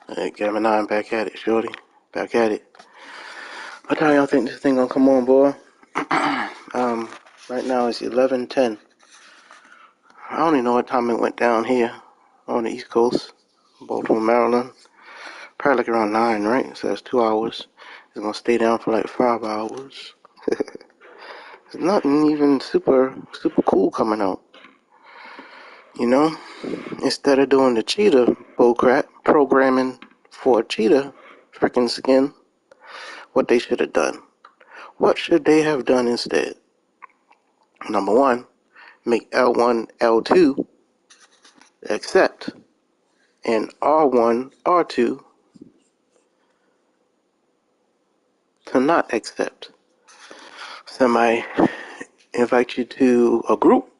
Hey, Gemini, I'm back at it, Shorty. Back at it. What time y'all think this thing gonna come on, boy? Right now it's 11:10. I don't even know what time it went down here on the East Coast, Baltimore, Maryland. Probably like around 9, right? So that's 2 hours. It's gonna stay down for like 5 hours. There's nothing even super cool coming out. You know? Instead of doing the cheetah bullcrap, programming for a cheetah freaking skin, what they should have done. What should they have done instead? Number one, make L1, L2 accept, and R1, R2 to not accept. Somebody invite you to a group,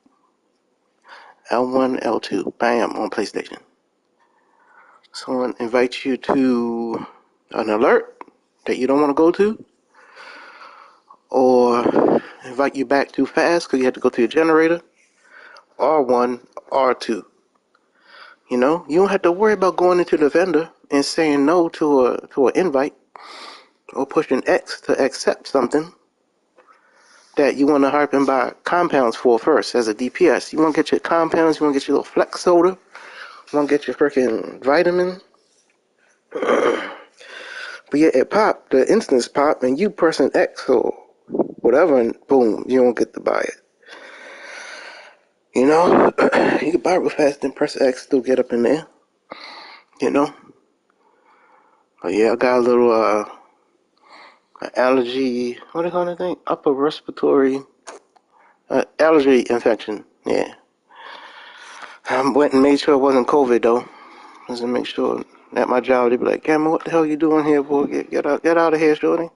L1, L2, bam, on PlayStation. Someone invites you to an alert that you don't want to go to, or invite you back too fast because you had to go to your generator, R1, R2. You know, you don't have to worry about going into the vendor and saying no to an invite or pushing X to accept something that you want to harp and buy compounds for first as a DPS. You want to get your compounds, you want to get your little flex soda, you want to get your freaking vitamin. But yeah, it popped, the instance pop, and you pressing X or whatever, and boom, you don't get to buy it. You know, you can buy it real fast, then press X, still get up in there. You know? But yeah, I got a little allergy, what do you call that thing? Upper respiratory allergy infection. Yeah. I went and made sure it wasn't COVID though. Just to make sure at my job they'd be like, Cameron, what the hell you doing here, boy? Get out of here, shorty.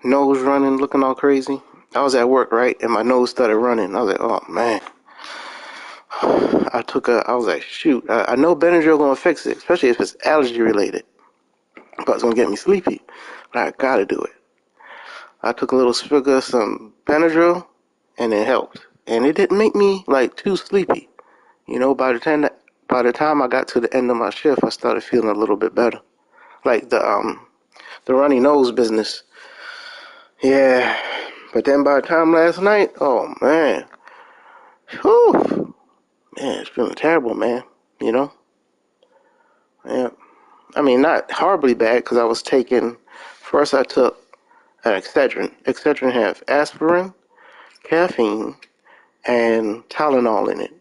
Nose running, looking all crazy. I was at work, right? And my nose started running. I was like, oh man. I was like, shoot, I know Benadryl gonna fix it, especially if it's allergy related. But it's gonna get me sleepy. But I gotta do it. I took a little swig of some Benadryl and it helped. And it didn't make me like too sleepy. You know, by the time I got to the end of my shift, I started feeling a little bit better. Like the runny nose business. Yeah. But then by the time last night, oh man. Whew. Man, it's feeling terrible, man. You know? Yeah. I mean, not horribly bad because I was taking, first I took Excedrin. Excedrin has aspirin, caffeine, and Tylenol in it.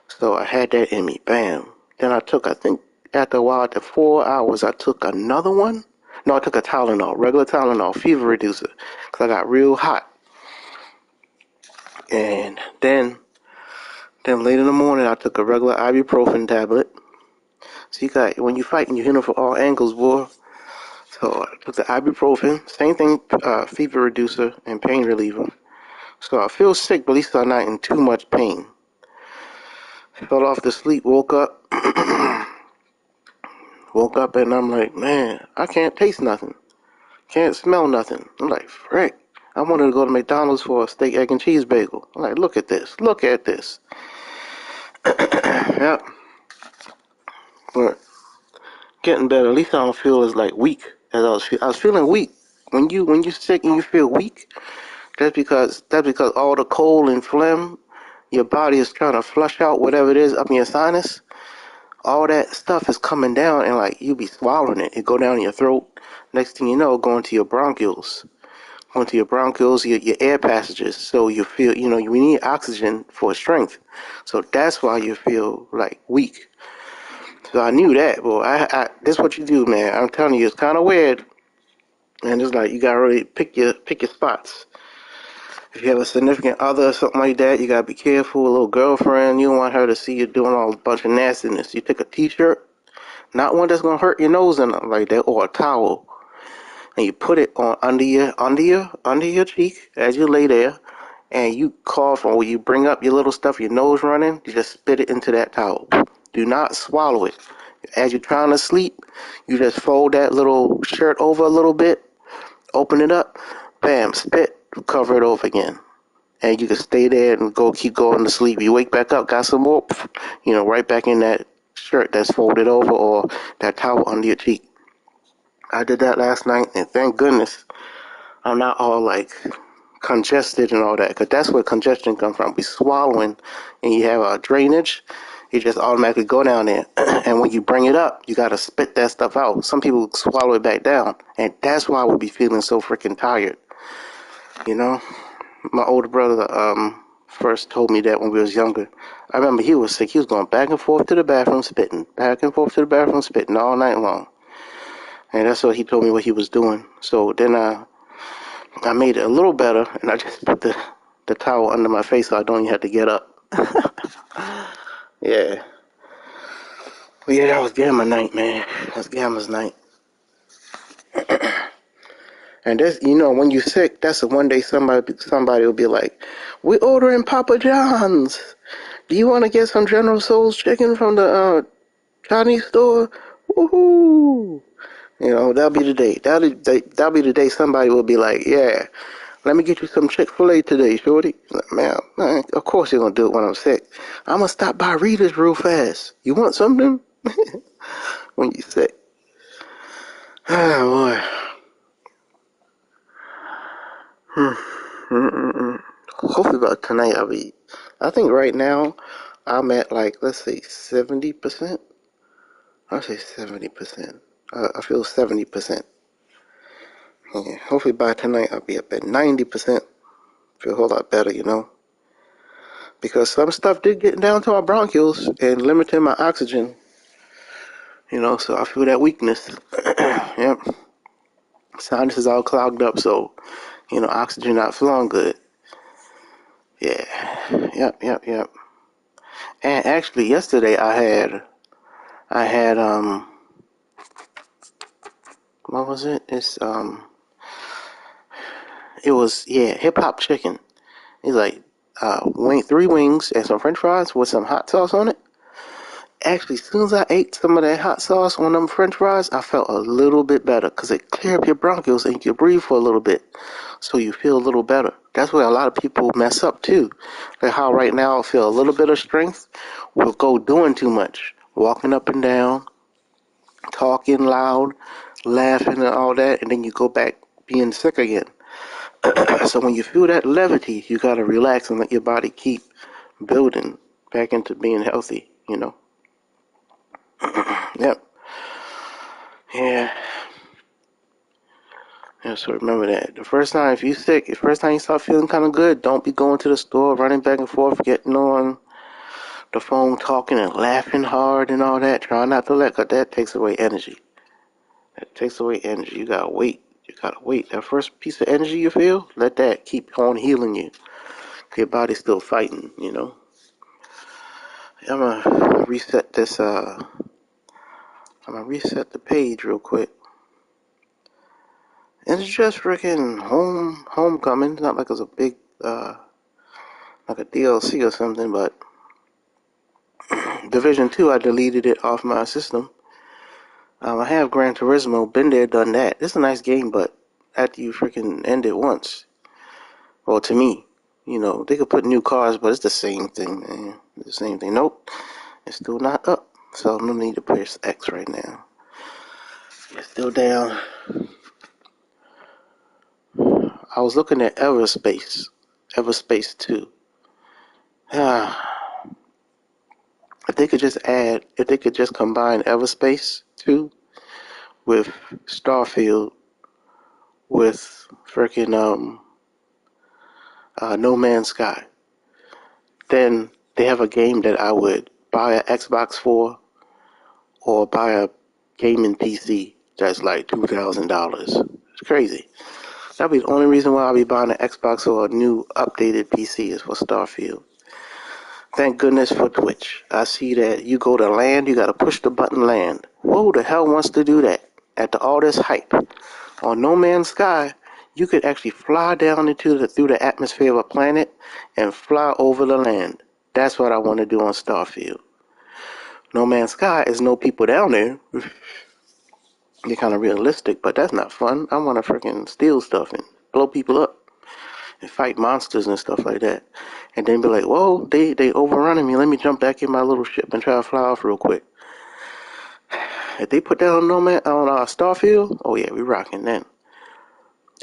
So I had that in me. Bam. Then I took, I think, after a while, after 4 hours, I took another one. No, I took a Tylenol, regular Tylenol, fever reducer, because I got real hot. And then late in the morning, I took a regular ibuprofen tablet. So you got, when you fighting, you hit them for all angles, boy. So I took the ibuprofen, same thing, fever reducer and pain reliever. So I feel sick, but at least I'm not in too much pain. Fell off to sleep, woke up. Woke up and I'm like, man, I can't taste nothing. Can't smell nothing. I'm like, frick. I wanted to go to McDonald's for a steak, egg, and cheese bagel. I'm like, look at this. Look at this. Yep. But getting better. At least I don't feel as like weak as I was feeling weak. When you sick and you feel weak, that's because all the cold and phlegm, your body is trying to flush out whatever it is up in your sinus. All that stuff is coming down and like you be swallowing it. It go down in your throat. Next thing you know, going to your bronchioles. Onto your bronchioles, your air passages. So you feel, we need oxygen for strength. So that's why you feel like weak. So I knew that, boy. This is what you do, man. I'm telling you, it's kind of weird, and it's like you gotta really pick your spots. If you have a significant other or something like that, you gotta be careful. A little girlfriend, you don't want her to see you doing all a bunch of nastiness. You take a T-shirt, not one that's gonna hurt your nose and nothing like that, or a towel, and you put it on under your cheek as you lay there, and you cough or you bring up your little stuff, your nose running, you just spit it into that towel. Do not swallow it. As you're trying to sleep, you just fold that little shirt over a little bit, open it up, bam, spit, cover it over again. And you can stay there and keep going to sleep. You wake back up, got some more, right back in that shirt that's folded over or that towel under your cheek. I did that last night, and thank goodness I'm not all like congested and all that, because that's where congestion comes from. We swallowing, and you have a drainage, it just automatically go down there. And when you bring it up, you gotta spit that stuff out. Some people swallow it back down, and that's why we be feeling so freaking tired. You know, my older brother first told me that when we was younger. I remember he was sick. He was going back and forth to the bathroom spitting, back and forth to the bathroom spitting all night long. And that's what he told me what he was doing. So then I made it a little better, and I just put the towel under my face so I don't even have to get up. Yeah. But yeah, that was Gamma night, man. That's Gamma's night. And this, when you're sick, that's the one day somebody will be like, "We're ordering Papa John's. Do you want to get some General Tso's chicken from the Chinese store?" Woohoo! That'll be the day. That'll be the day somebody will be like, "Yeah, let me get you some Chick-fil-A today, Shawty." Like, man, of course you're gonna do it when I'm sick. I'm gonna stop by Rita's real fast. You want something? When you're sick. Oh boy. Hopefully by tonight I think right now I'm at like, let's say 70%. I'll say 70%. I feel 70%. Yeah, hopefully by tonight I'll be up at 90%. Feel a whole lot better, because some stuff did get down to my bronchioles and limiting my oxygen, so I feel that weakness. Yep. Sinuses all clogged up, so, oxygen not flowing good. Yeah. Yep. And actually yesterday I had what was it? It was, yeah, hip hop chicken. It's like three wings and some French fries with some hot sauce on it. Actually, as soon as I ate some of that hot sauce on them French fries, I felt a little bit better because it cleared up your bronchioles and you can breathe for a little bit, so you feel a little better. That's where a lot of people mess up too. Like how right now I feel a little bit of strength will go doing too much, walking up and down, talking loud, laughing and all that, and then you go back being sick again. So when you feel that levity, you gotta relax and let your body keep building back into being healthy. Yep. Yeah. Yeah, so remember that. The first time, if you're sick, the first time you start feeling kind of good, don't be going to the store, running back and forth, getting on the phone, talking and laughing hard and all that. Try not to let, because that takes away energy. That takes away energy. You gotta wait. You gotta wait. That first piece of energy you feel, let that keep on healing you. Your body's still fighting. I'm gonna reset this, I'm gonna reset the page real quick. And it's just freaking homecoming. It's not like it's a big, like a DLC or something, but Division 2, I deleted it off my system. I have Gran Turismo, been there, done that. It's a nice game, but after you freaking end it once, well, to me, they could put new cars, but it's the same thing, man. It's the same thing. Nope, it's still not up, so no need to press X right now. It's still down. I was looking at Everspace 2. If they could just combine Everspace 2 with Starfield with freaking No Man's Sky, then they have a game that I would buy an Xbox for or buy a gaming PC that's like $2,000. It's crazy. That'd be the only reason why I'll be buying an Xbox or a new updated PC is for Starfield. Thank goodness for Twitch. I see that you go to land, you gotta push the button land. Who the hell wants to do that? After all this hype. On No Man's Sky, you could actually fly down through the atmosphere of a planet and fly over the land. That's what I want to do on Starfield. No Man's Sky is no people down there. You're kind of realistic, but that's not fun. I want to freaking steal stuff and blow people up and fight monsters and stuff like that. And then be like, whoa, they overrunning me. Let me jump back in my little ship and try to fly off real quick. If they put that on Starfield, oh yeah, we rocking then.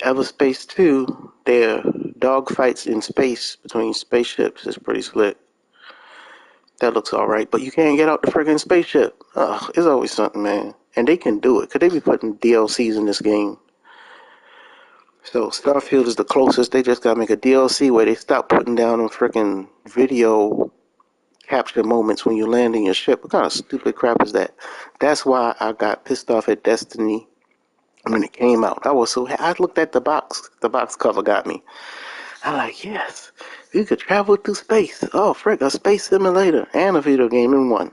Everspace 2, their dogfights in space between spaceships is pretty slick. That looks alright, but you can't get out the friggin' spaceship. Ugh, it's always something, man. And they can do it, 'cause they be putting DLCs in this game. So Starfield is the closest. They just gotta make a DLC where they stop putting down them frickin' video capture moments when you land in your ship. What kind of stupid crap is that? That's why I got pissed off at Destiny when it came out. I was so I looked at the box. The box cover got me. I'm like, yes, you could travel through space. Oh, frick, a space simulator and a video game in one.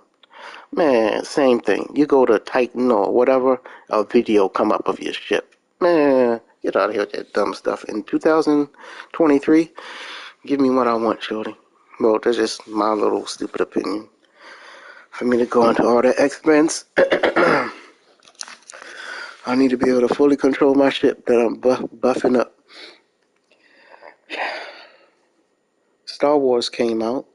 Man, same thing. You go to Titan or whatever, a video come up of your ship. Man, get out of here with that dumb stuff. In 2023, give me what I want, Shawty. Well, that's just my little stupid opinion. For me to go into all that expense, I need to be able to fully control my ship that I'm buffing up. Star Wars came out.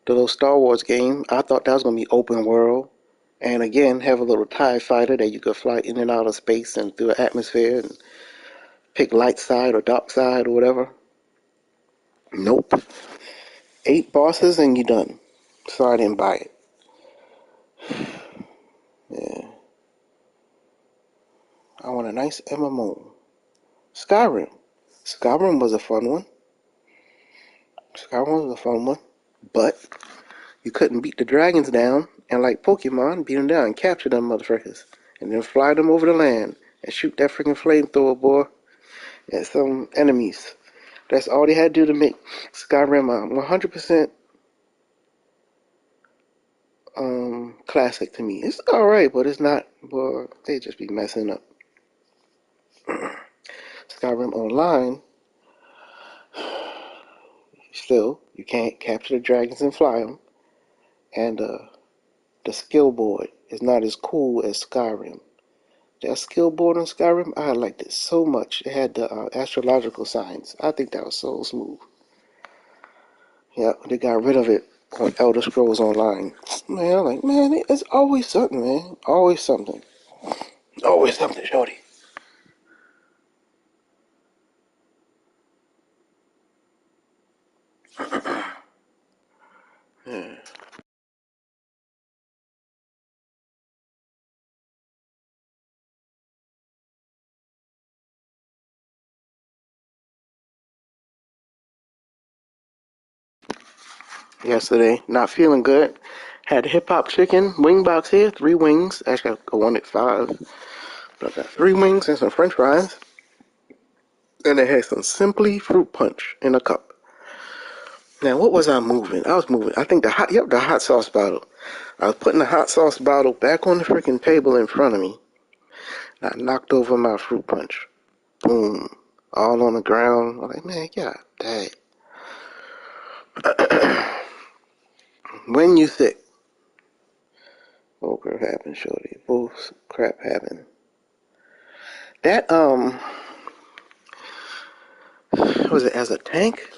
The little Star Wars game, I thought that was going to be open world. And again, have a little TIE fighter that you could fly in and out of space and through the atmosphere and pick light side or dark side or whatever. Nope. 8 bosses and you done. So I didn't buy it. Yeah. I want a nice MMO. Skyrim. Skyrim was a fun one. Skyrim was a fun one. But you couldn't beat the dragons down and like Pokemon, beat them down and capture them motherfuckers. And then fly them over the land and shoot that freaking flamethrower, boy, at some enemies. That's all they had to do to make Skyrim 100% classic to me. It's alright, but it's not, boy, they just be messing up. Skyrim Online, still, you can't capture the dragons and fly them. And the skill board is not as cool as Skyrim. That skill board on Skyrim, I liked it so much. It had the astrological signs. I think that was so smooth. Yeah, they got rid of it on Elder Scrolls Online. Man, I'm like, man, it's always something, man. Always something. Always something, Shawty. Yeah. Yesterday, not feeling good. Had hip hop chicken wing box here, 3 wings. Actually, I wanted 5. But I got 3 wings and some french fries. And it had some Simply Fruit Punch in a cup. Now, what was I moving? I was moving. I think the hot sauce bottle. I was putting the hot sauce bottle back on the freaking table in front of me. I knocked over my fruit punch. Boom. All on the ground. I'm like, man, God dang. When you sick. Oh, crap happened, Shorty. Both crap happened. That, was it as a tank?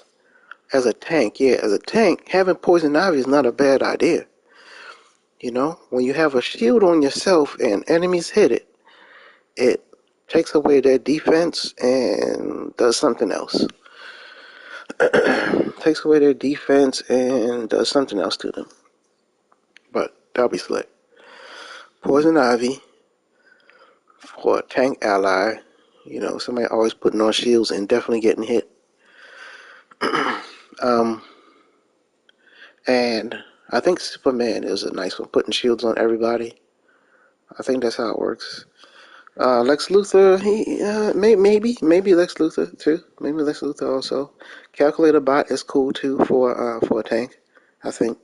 As a tank, yeah, as a tank, having poison ivy is not a bad idea. You know, when you have a shield on yourself and enemies hit it, it takes away their defense and does something else. Takes away their defense and does something else to them. But that'll be slick. Poison ivy for a tank ally. You know, somebody always putting on shields and definitely getting hit. um, and I think Superman is a nice one, putting shields on everybody. I think that's how it works. Lex Luthor, maybe Lex Luthor too. Maybe Lex Luthor also. Calculator bot is cool too for a tank. I think.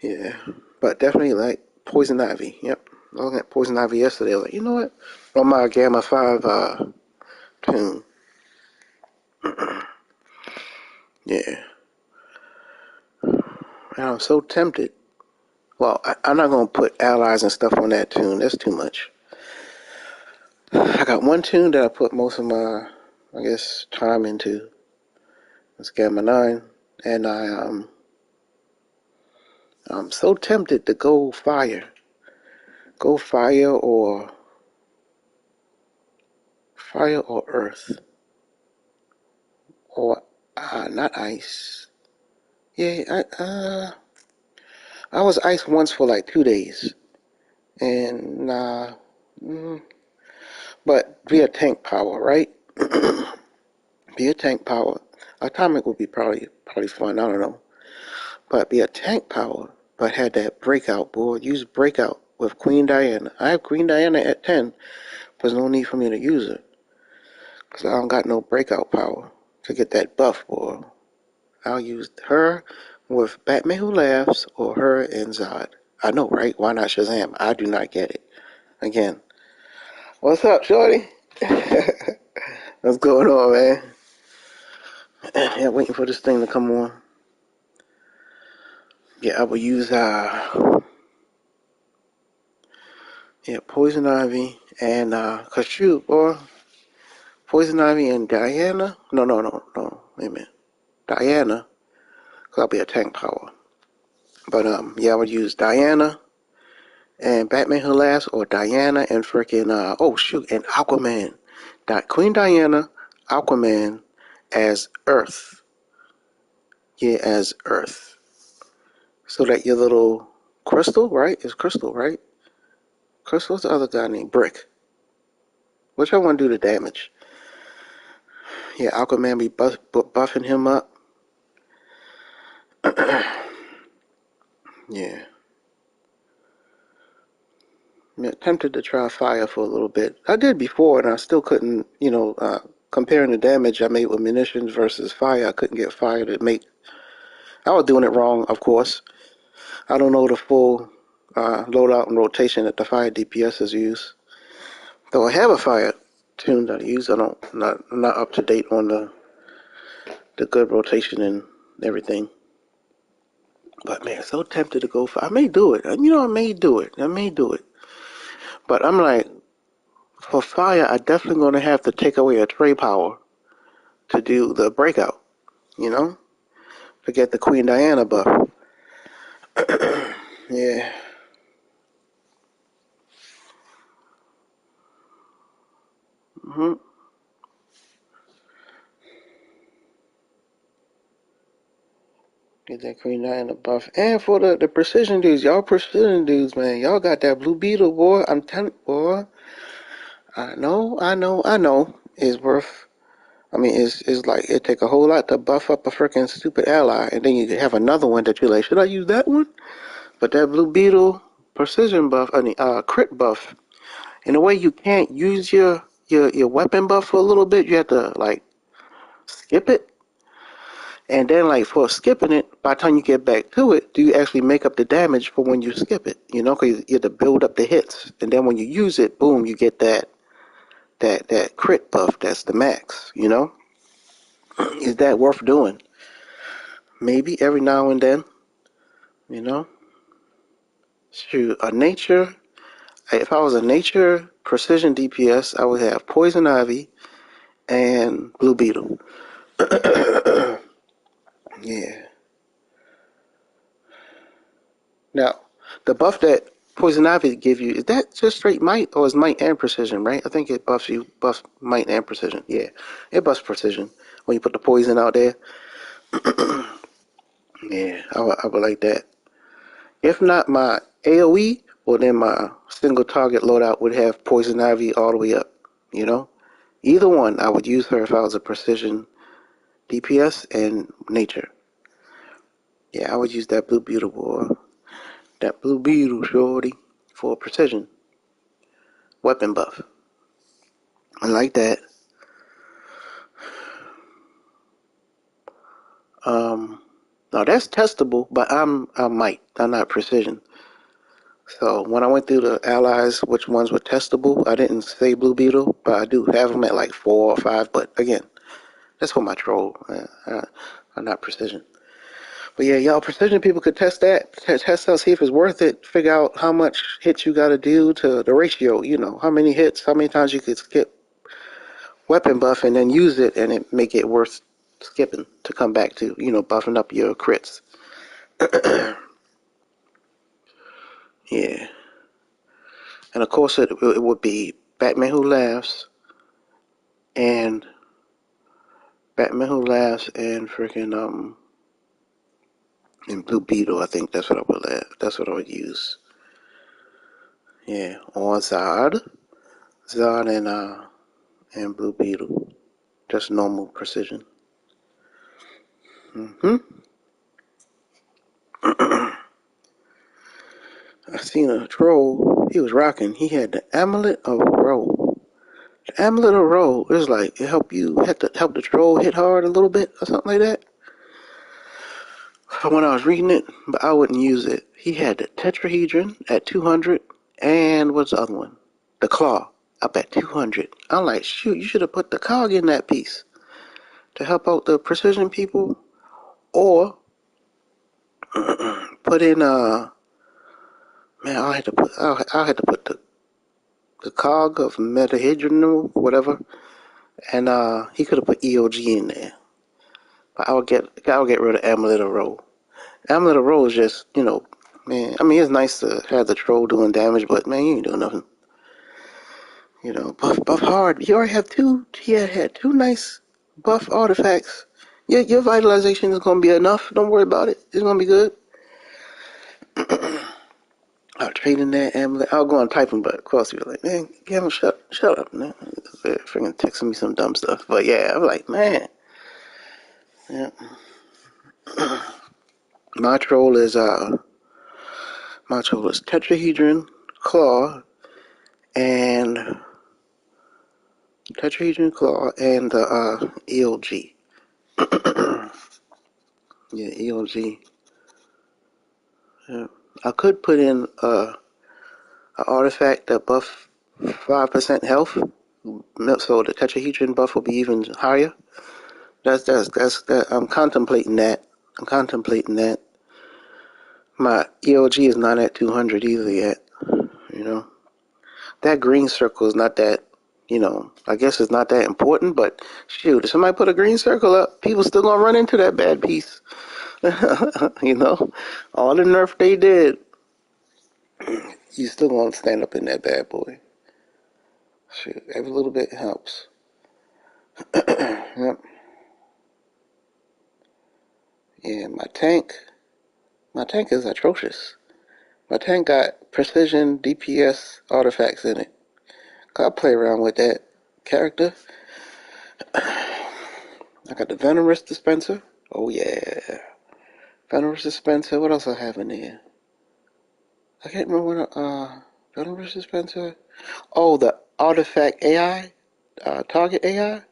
Yeah, but definitely like Poison Ivy. Yep, I was at Poison Ivy yesterday. I was like, you know what? On my Gamma 5 tune. Yeah, and I'm so tempted. Well, I'm not gonna put allies and stuff on that tune. That's too much. I got one tune that I put most of my, I guess, time into. It's Gamma 9, and I'm so tempted to go fire. Go fire or earth or not ice. Yeah, I was ice once for like 2 days, and but via tank power, right? Via tank power. Atomic would be probably fun. I don't know, but via tank power. But had that breakout, boy. Use breakout with Queen Diana. I have Queen Diana at 10. There's no need for me to use it because I don't got no breakout power to get that buff, boy. I'll use her with Batman Who Laughs or her and Zod. I know, right? Why not Shazam? I do not get it. Again, what's up, Shawty? What's going on, man? Yeah, waiting for this thing to come on. Yeah, I will use Poison Ivy and cause shoot, boy, Poison Ivy and Diana. No. Wait a minute, Diana. Cause I'll be a tank power. But yeah, I would use Diana and Batman Who Laughs or Diana and freaking and Aquaman. Queen Diana, Aquaman as Earth. Yeah, as Earth. So that your little Crystal, right? Is Crystal, right? Crystal's the other guy named Brick. Which I want to do the damage. Yeah, Aquaman be buffing him up. Yeah. I'm tempted to try fire for a little bit. I did before, and I still couldn't, comparing the damage I made with munitions versus fire, I couldn't get fire to make. I was doing it wrong, of course. I don't know the full loadout and rotation that the fire DPSs use. Though I have a fire tune that I use, I'm not up to date on the good rotation and everything. But man, so tempted to go for. I may do it. I may do it. But I'm like, for fire, I definitely gonna have to take away a trade power to do the breakout. You know, to get the Queen Diana buff. Yeah. Mhm. Get that Queen Diana buff. And for the precision dudes, y'all precision dudes, man, y'all got that blue beetle, boy. I'm telling, boy. I know. It's worth. I mean, it's like it take a whole lot to buff up a freaking stupid ally, and then you have another one that you're like, should I use that one? But that blue beetle precision buff, crit buff. In a way, you can't use your weapon buff for a little bit. You have to like skip it, and then like for skipping it, by the time you get back to it, do you actually make up the damage for when you skip it? You know, because you have to build up the hits, and then when you use it, boom, you get that crit buff. That's the max. You know, is that worth doing? Maybe every now and then. You know, shoot, a nature. If I was a nature precision DPS, I would have poison ivy and blue beetle. Yeah. Now, the buff that Poison Ivy give you, is that just straight might or is might and precision, right? I think it buffs might and precision. Yeah. It buffs precision when you put the poison out there. Yeah, I would like that. If not my AoE, well then my single target loadout would have Poison Ivy all the way up. You know? Either one, I would use her if I was a precision DPS and nature. Yeah, I would use that blue beetle boy. That blue beetle shorty for precision. Weapon buff. I like that. Um, Now that's testable, but I might. I'm not precision. So when I went through the allies, which ones were testable, I didn't say Blue Beetle, but I do have them at like 4 or 5. But again, that's for my troll. I'm not precision. But yeah, y'all precision people could test that. Test out, see if it's worth it. Figure out how much hits you got to do to the ratio. You know, how many hits, how many times you could skip weapon buff and then use it, and it make it worth skipping to come back to. You know, buffing up your crits. Yeah. And of course, it would be Batman Who Laughs and freaking and Blue Beetle. I think that's what I would That's what I would use. Yeah, or Zod and Blue Beetle. Just normal precision. Hmm. I seen a troll. He was rocking. He had the Amulet of Roll. The Amulet of Roll is like it had to help the troll hit hard a little bit or something like that. When I was reading it, but I wouldn't use it. He had the Tetrahedron at 200, and what's the other one? The Claw up at 200. I'm like, shoot, you should have put the cog in that piece to help out the precision people, or put in man, I had to put the cog of Metahedron or whatever, and he could have put EOG in there. But I would get rid of Amulet of Roll. Amulet of Roll is just, man. I mean, it's nice to have the troll doing damage, but man, you ain't doing nothing. Buff hard. You already have two. He had two nice buff artifacts. Your vitalization is gonna be enough. Don't worry about it. It's gonna be good. I'll trade in that amulet. I'll go on typing, but of course you're like, man, Gavin, shut up, man. They're freaking texting me some dumb stuff. But yeah, I'm like, man. Yeah. My troll is Tetrahedron, Claw, and ELG. Yeah, ELG. Yeah. I could put in an artifact that buff 5% health, so the tetrahedron buff will be even higher. I'm contemplating that. My ELG is not at 200 either yet. You know, that green circle is not that. I guess it's not that important, but shoot, if somebody put a green circle up, people still gonna run into that bad piece. All the nerf they did, you still gonna stand up in that bad boy. Shoot, every little bit helps. Yep. Yeah, my tank is atrocious. My tank got precision DPS artifacts in it. Gotta play around with that character. I got the Venomous dispenser. Oh yeah, Venomous dispenser. What else I have in there? I can't remember what. Venomous dispenser. Oh, the artifact AI, target AI.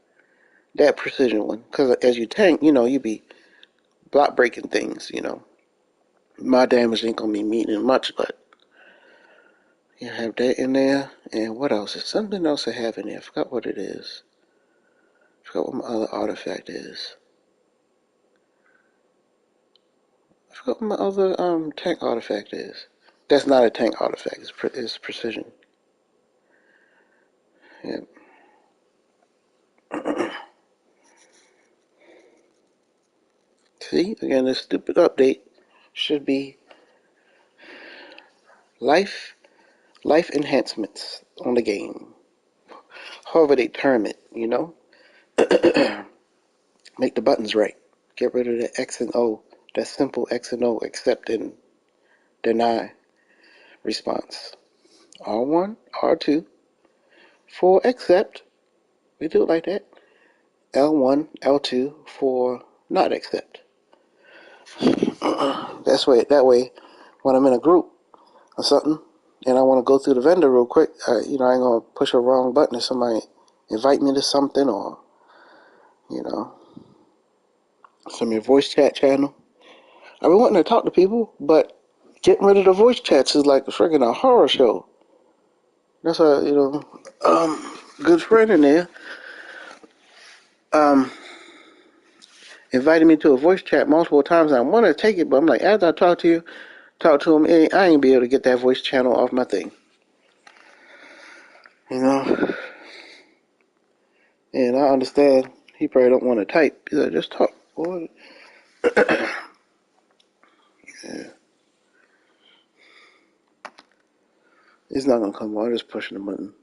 That precision one. Because as you tank, you be block breaking things. My damage ain't gonna be meaning much, but you have that in there. And what else? There's something else I have in there. I forgot what it is. I forgot what my other artifact is. I forgot what my other tank artifact is. That's not a tank artifact. It's precision. Yeah. See, again, this stupid update should be life enhancements on the game. However they term it, Make the buttons right. Get rid of the X and O. That simple X and O accept and deny response. R1, R2, for accept. We do it like that. L1, L2 for not accept. That way, when I'm in a group or something, and I want to go through the vendor real quick, I ain't gonna push a wrong button if somebody invite me to something or, you know, some your voice chat channel. I've been wanting to talk to people, but getting rid of the voice chats is like freaking a horror show. That's a, good friend in there, um, invited me to a voice chat multiple times. I want to take it, but I'm like, after I talk to him, I ain't be able to get that voice channel off my thing. You know? And I understand he probably don't want to type. He's like, just talk, boy. Yeah. It's not gonna come on. I'm just pushing the button.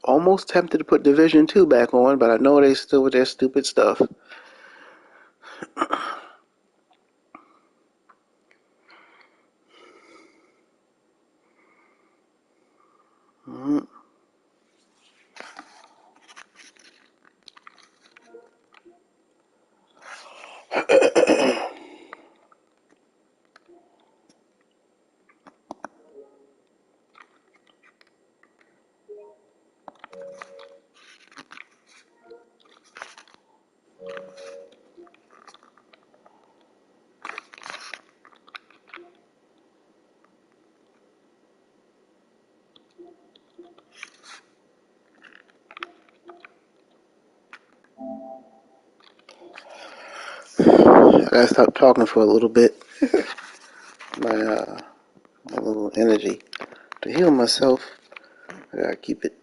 Almost tempted to put Division 2 back on, but I know they still with their stupid stuff. I gotta stop talking for a little bit. My little energy to heal myself. I gotta keep it.